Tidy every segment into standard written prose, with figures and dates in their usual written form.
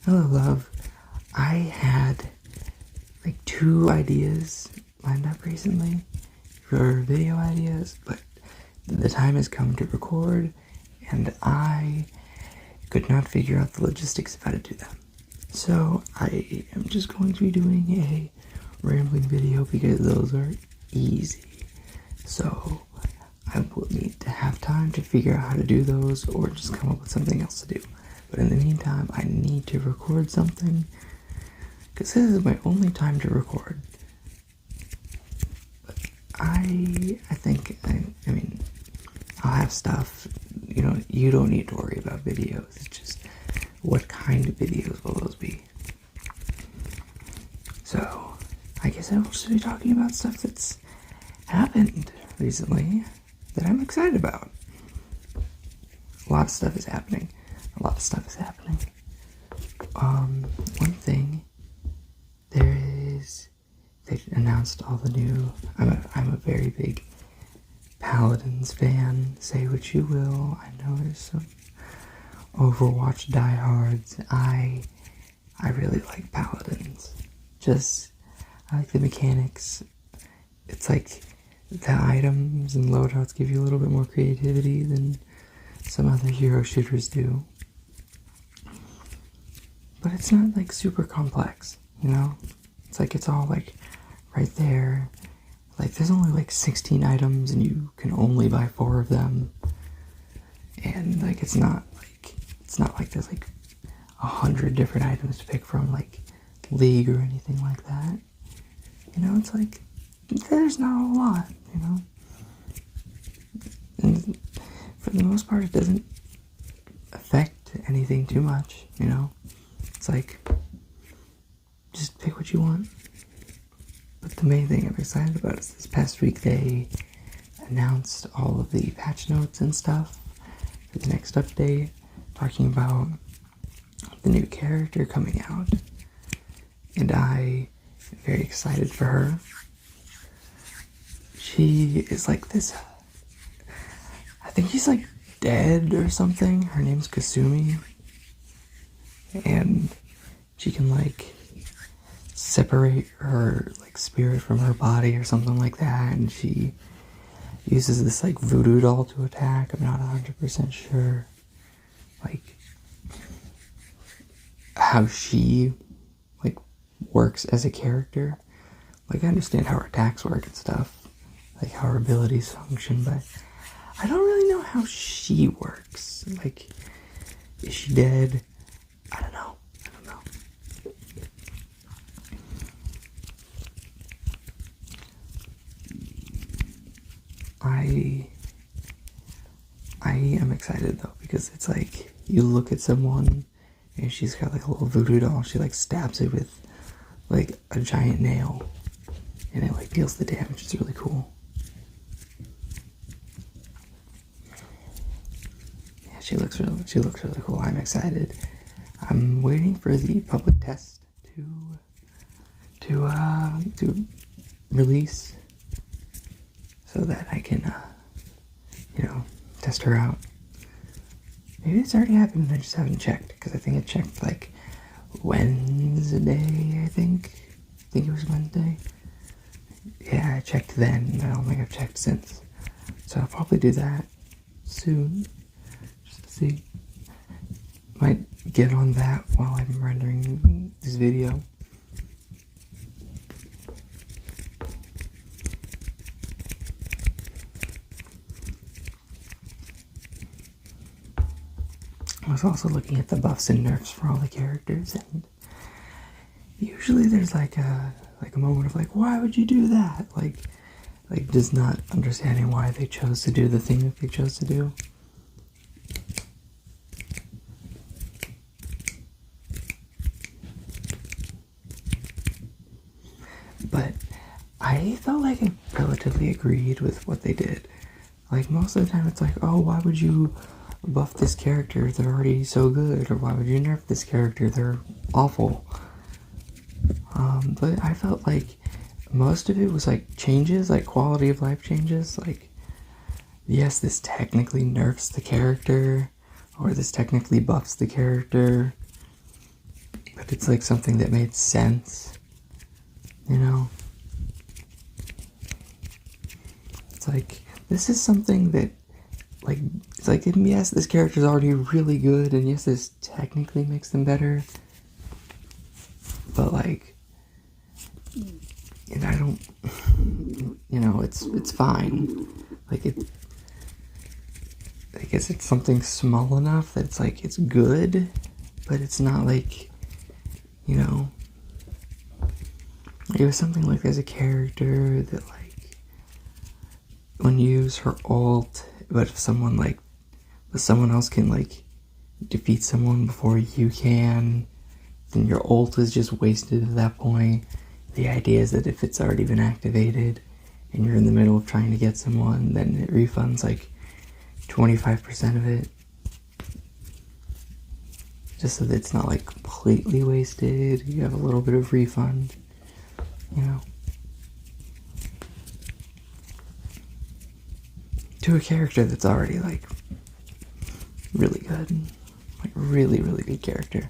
Hello, love. I had like 2 ideas lined up recently for video ideas, but the time has come to record, and I could not figure out the logistics of how to do them. So I am just going to be doing a rambling video because those are easy. So I will need to have time to figure out how to do those or just come up with something else to do. But in the meantime, I need to record something because this is my only time to record. But I mean, I'll have stuff. You don't need to worry about videos. It's just what kind of videos will those be? So I guess I will just be talking about stuff that's happened recently that I'm excited about. A lot of stuff is happening. One thing, they announced all the new, I'm a very big Paladins fan, say what you will. I know there's some Overwatch diehards. I really like Paladins. I like the mechanics. It's like the items and loadouts give you a little bit more creativity than some other hero shooters do. But it's not like super complex, It's like it's all like right there. Like there's only like 16 items and you can only buy 4 of them. And like it's not like there's like 100 different items to pick from, like League or anything like that. It's like there's not a whole lot, And for the most part, it doesn't affect anything too much, It's like, just pick what you want. But the main thing I'm excited about is this past week they announced all of the patch notes and stuff for the next update, talking about the new character coming out. And I am very excited for her. She is like this, I think she's like dead or something. Her name's Kasumi. And she can like separate her like spirit from her body or something like that. And she uses this like voodoo doll to attack. I'm not 100% sure like how she like works as a character. Like I understand how her attacks work and stuff, like how her abilities function, but I don't really know how she works. Like, is she dead? I don't know. I am excited though, because it's like you look at someone and she's got like a little voodoo doll. She like stabs it with like a giant nail and it like deals the damage. It's really cool. Yeah, she looks really cool. I'm excited. I'm waiting for the public test to release so that I can test her out. Maybe it's already happened and I just haven't checked, because I think I checked like Wednesday, I think it was Wednesday. Yeah, I checked then, I don't think I've checked since. So I'll probably do that soon, just to see. Might get on that while I'm rendering this video. I was also looking at the buffs and nerfs for all the characters, and usually there's like a moment of like, why would you do that? Like just not understanding why they chose to do the thing that they chose to do. But I felt like I relatively agreed with what they did. Like most of the time it's like, oh, why would you buff this character? They're already so good. Or why would you nerf this character? They're awful. But I felt like most of it was like changes, like quality of life changes. Like, yes, this technically nerfs the character, or this technically buffs the character, but it's like something that made sense, you know? It's like, this is something that, like, it's like, yes, this character's already really good, and yes, this technically makes them better, but, like, and I don't, you know, it's fine. Like, I guess it's something small enough that it's like, it's good, but it's not like, you know, it was something like there's a character that, like, when you use her ult, but if someone else can, like, defeat someone before you can, then your ult is just wasted at that point. The idea is that if it's already been activated and you're in the middle of trying to get someone, then it refunds like 25% of it. Just so that it's not like completely wasted. You have a little bit of refund, you know. To a character that's already like really good. Like really, really good character.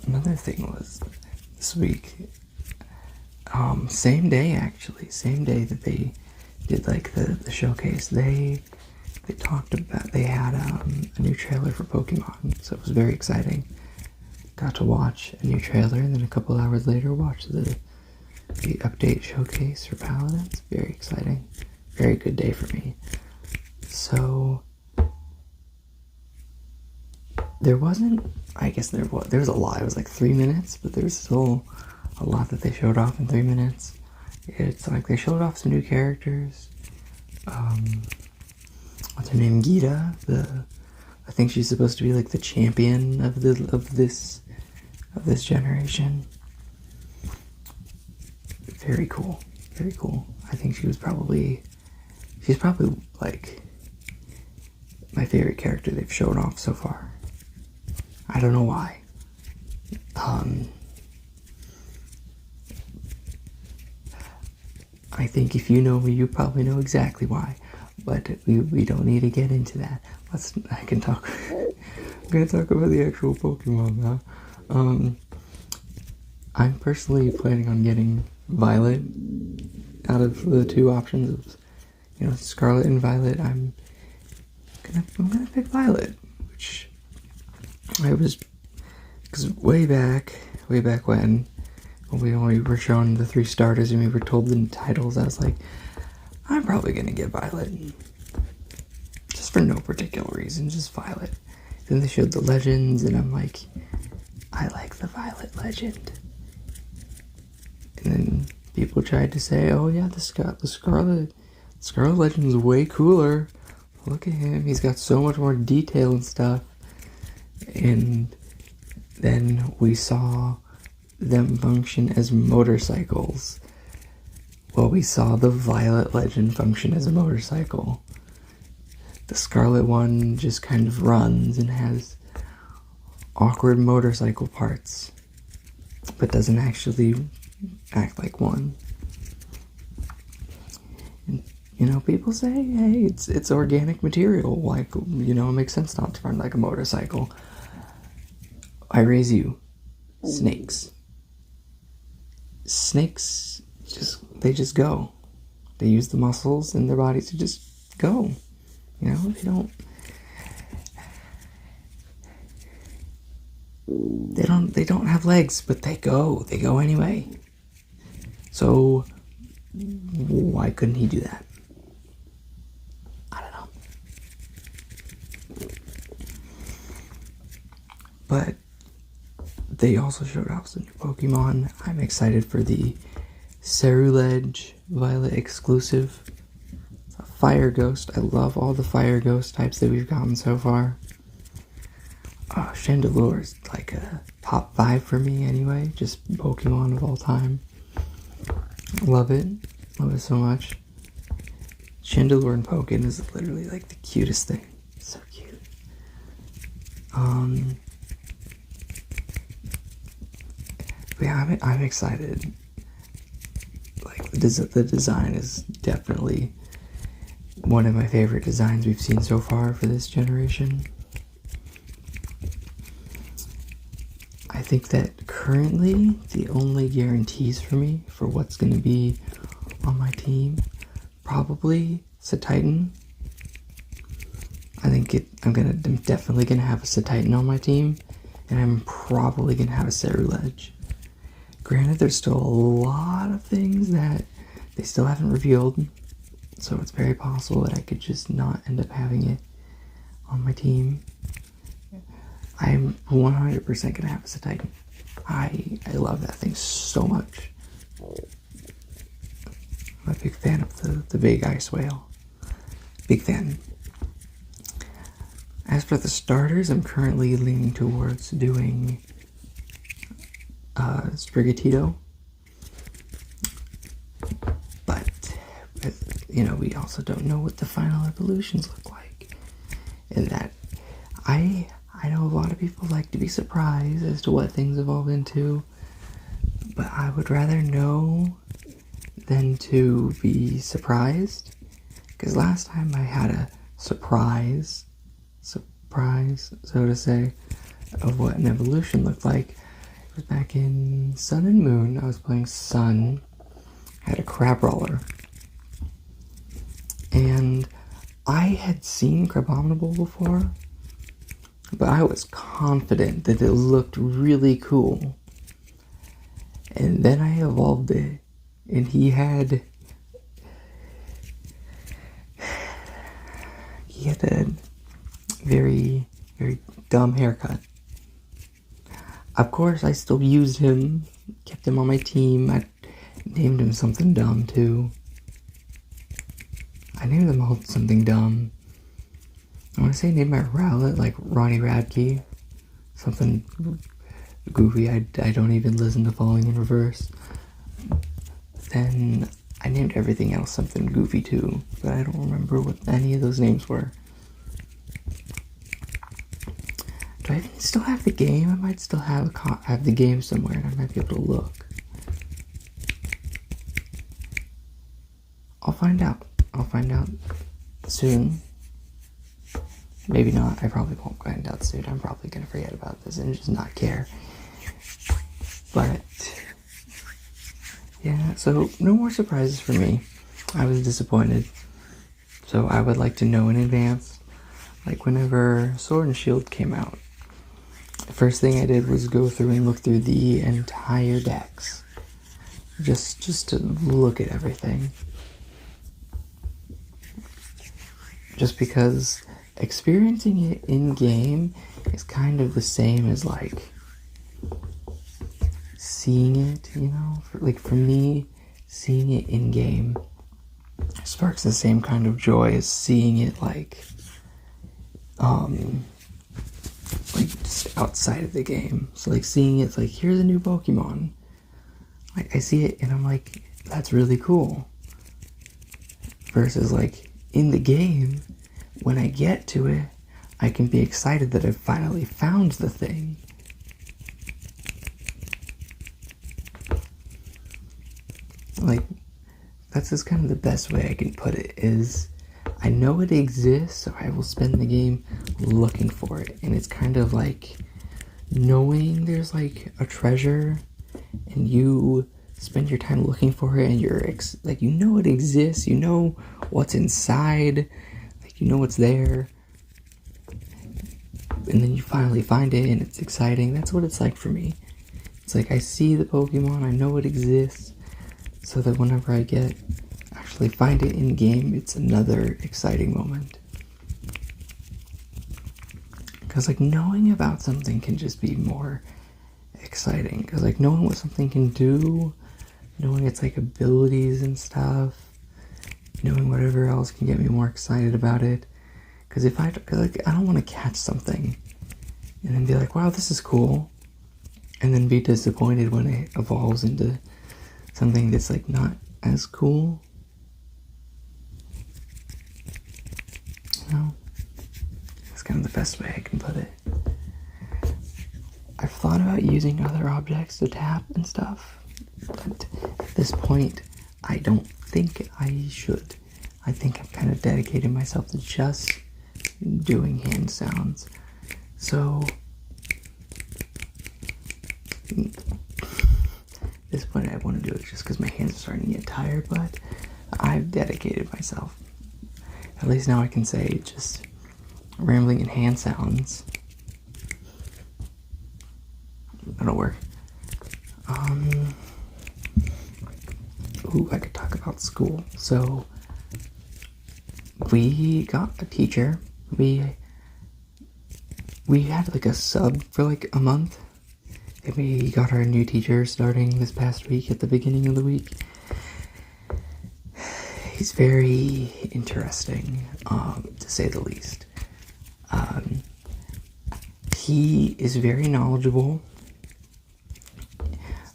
Another thing was this week, same day that they did like the showcase, they talked about, they had a new trailer for Pokemon, so it was very exciting. Got to watch a new trailer, and then a couple hours later watch the update showcase for Paladins. Very exciting. Very good day for me. So there wasn't, I guess there was a lot. It was like 3 minutes, but there was still a lot that they showed off in 3 minutes. It's like they showed off some new characters. What's her name? Gita. I think she's supposed to be like the champion of this generation. Very cool. Very cool. I think she's probably like my favorite character they've shown off so far. I don't know why. I think if you know me, you probably know exactly why. But we don't need to get into that. I'm gonna talk about the actual Pokemon now. I'm personally planning on getting Violet out of the two options of, you know, Scarlet and Violet. I'm gonna pick Violet, which because way back when we only were shown the 3 starters and we were told the titles, I was like, I'm probably gonna get Violet. Just for no particular reason, just Violet. Then they showed the legends, and I'm like, I like the Violet legend. And then people tried to say, oh yeah, the Scarlet legend is way cooler. Look at him, he's got so much more detail and stuff. And then we saw them function as motorcycles. Well, we saw the Violet legend function as a motorcycle. The Scarlet one just kind of runs and has awkward motorcycle parts, but doesn't actually act like one. And, you know, people say, hey, it's organic material, like, you know, it makes sense not to run like a motorcycle. I raise you, snakes. Snakes they just go. They use the muscles in their bodies to just go. You know, they don't have legs, but they go anyway. So why couldn't he do that? I don't know. But they also showed off some new Pokemon. I'm excited for the Ceruledge Violet exclusive. It's a Fire Ghost. I love all the Fire Ghost types that we've gotten so far. Chandelure is like a top 5 for me anyway. Just Pokemon of all time. Love it. Love it so much. Chandelure and Pokken is literally like the cutest thing. So cute. But yeah, I'm excited. Like the design is definitely one of my favorite designs we've seen so far for this generation. I think that currently the only guarantees for me for what's going to be on my team, probably Satitan. I think I'm definitely gonna have a Satitan on my team, and I'm probably gonna have a Cerulege. Granted, there's still a lot of things that they still haven't revealed, so it's very possible that I could just not end up having it on my team. I'm 100% gonna have a Satitan. I love that thing so much. I'm a big fan of the big ice whale. Big fan. As for the starters, I'm currently leaning towards doing Sprigatito. But, you know, we also don't know what the final evolutions look like. And that, I know a lot of people like to be surprised as to what things evolve into, but I would rather know than to be surprised. Because last time I had a surprise, so to say, of what an evolution looked like. It was back in Sun and Moon. I was playing Sun, had a Crabrawler, and I had seen Crabominable before, but I was confident that it looked really cool. And then I evolved it, and he had a very, very dumb haircut. Of course, I still used him, kept him on my team. I named him something dumb, too. I named them all something dumb. I want to say I named my Rowlet like Ronnie Radke. Something goofy. I don't even listen to Falling in Reverse. Then I named everything else something goofy, too. But I don't remember what any of those names were. Do I even still have the game? I might still have the game somewhere, and I might be able to look. I'll find out. I'll find out soon. Maybe not. I probably won't find out soon. I'm probably gonna forget about this and just not care. But yeah, so no more surprises for me. I was disappointed. So I would like to know in advance. Like whenever Sword and Shield came out, the first thing I did was go through and look through the entire decks. Just to look at everything. Just because experiencing it in-game is kind of the same as, like, seeing it, you know? For me, seeing it in-game sparks the same kind of joy as seeing it, like just outside of the game. So, like, seeing it's like, here's a new Pokemon. Like, I see it and I'm like, that's really cool. Versus, like, in the game, when I get to it, I can be excited that I've finally found the thing. Like, that's just kind of the best way I can put it, is I know it exists, so I will spend the game looking for it. And it's kind of like knowing there's like a treasure and you spend your time looking for it, and you're like, you know it exists, you know what's inside, like, you know what's there, and then you finally find it and it's exciting. That's what it's like for me. It's like I see the Pokemon, I know it exists, so that whenever I actually find it in game, it's another exciting moment. Because, like, knowing about something can just be more exciting. Because, like, knowing what something can do, knowing its, like, abilities and stuff, knowing whatever else can get me more excited about it. Because I don't want to catch something and then be like, wow, this is cool, and then be disappointed when it evolves into something that's, like, not as cool. You know? That's kind of the best way I can put it. I've thought about using other objects to tap and stuff, but at this point, I don't think I should. I think I've kind of dedicated myself to just doing hand sounds. So, at this point I want to do it just because my hands are starting to get tired, but I've dedicated myself. At least now I can say just rambling in hand sounds. That'll work. Ooh, I could talk about school. So, we got a teacher. We had like a sub for like a month. And we got our new teacher starting this past week at the beginning of the week. He's very interesting, to say the least. He is very knowledgeable.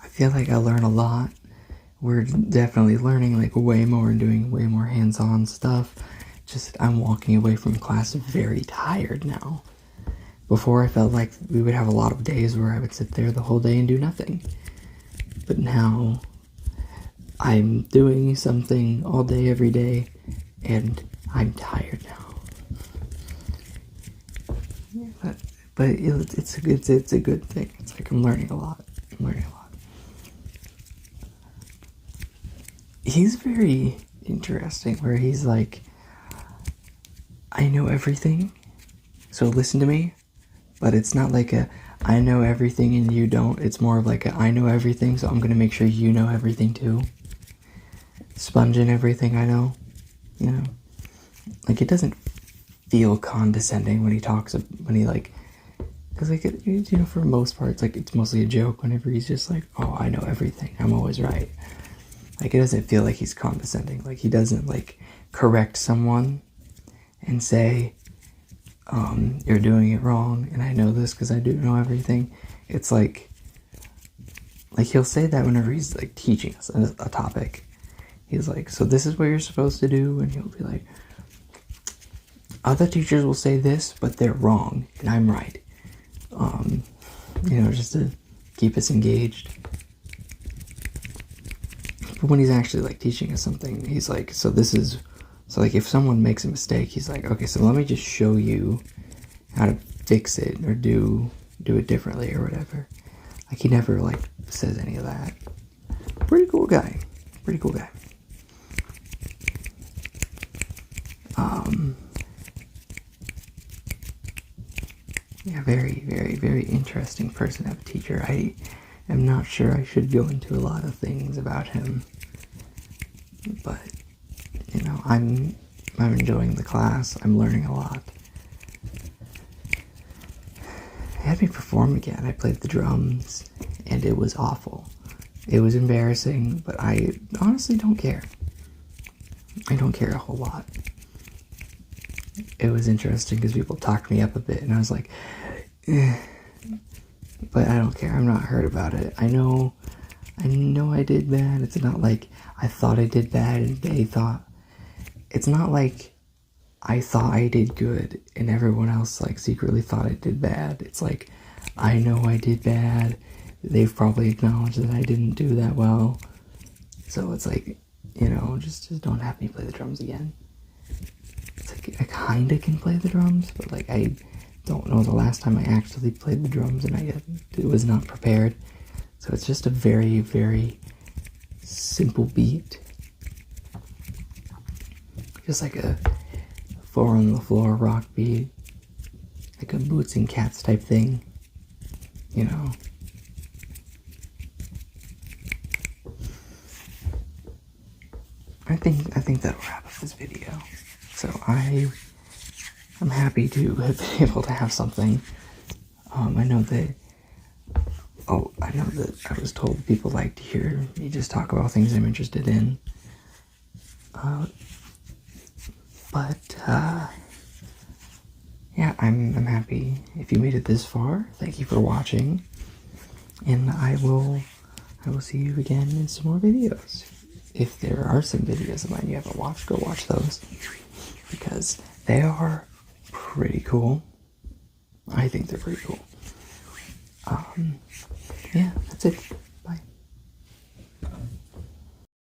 I feel like I learn a lot. We're definitely learning like way more and doing way more hands-on stuff. Just I'm walking away from class very tired now. Before I felt like we would have a lot of days where I would sit there the whole day and do nothing. But now I'm doing something all day, every day, and I'm tired now. But it's a good thing. It's like I'm learning a lot. He's very interesting, where he's like, I know everything, so listen to me. But it's not like a, I know everything and you don't. It's more of like a, I know everything, so I'm going to make sure you know everything too. Sponging everything I know, you know. Like, it doesn't feel condescending when he talks, when he like, because like, you know, for the most part, it's mostly a joke whenever he's just like, oh, I know everything, I'm always right. Like, it doesn't feel like he's condescending. Like, he doesn't like correct someone and say, you're doing it wrong, and I know this because I do know everything. It's like he'll say that whenever he's like teaching us a topic. He's like, so this is what you're supposed to do, and he'll be like, other teachers will say this, but they're wrong, and I'm right. You know, just to keep us engaged. But when he's actually like teaching us something, he's like, so like if someone makes a mistake, he's like, okay, so let me just show you how to fix it or do it differently or whatever. Like, he never like says any of that. Pretty cool guy. Yeah, very, very, very interesting person to have a teacher. I am not sure I should go into a lot of things about him, but you know, I'm enjoying the class. I'm learning a lot. He had me perform again. I played the drums, and it was awful. It was embarrassing, but I honestly don't care. I don't care a whole lot. It was interesting because people talked me up a bit, and I was like, eh. But I don't care. I'm not hurt about it. I know I did bad. It's not like I thought I did bad and they thought. It's not like I thought I did good and everyone else like secretly thought I did bad. It's like, I know I did bad. They've probably acknowledged that I didn't do that well. So it's like, you know, just don't have me play the drums again. It's like, I kinda can play the drums, but like, I don't know the last time I actually played the drums, and it was not prepared. So it's just a very, very simple beat. Just like a 4 on the floor rock beat. Like a Boots and Cats type thing. You know. I think that'll wrap up this video. So I'm happy to have been able to have something. I know that I was told people like to hear me just talk about things I'm interested in. Yeah, I'm happy if you made it this far. Thank you for watching, and I will see you again in some more videos. If there are some videos of mine you haven't watched, go watch those, because they are pretty cool. I think they're pretty cool. Yeah, that's it.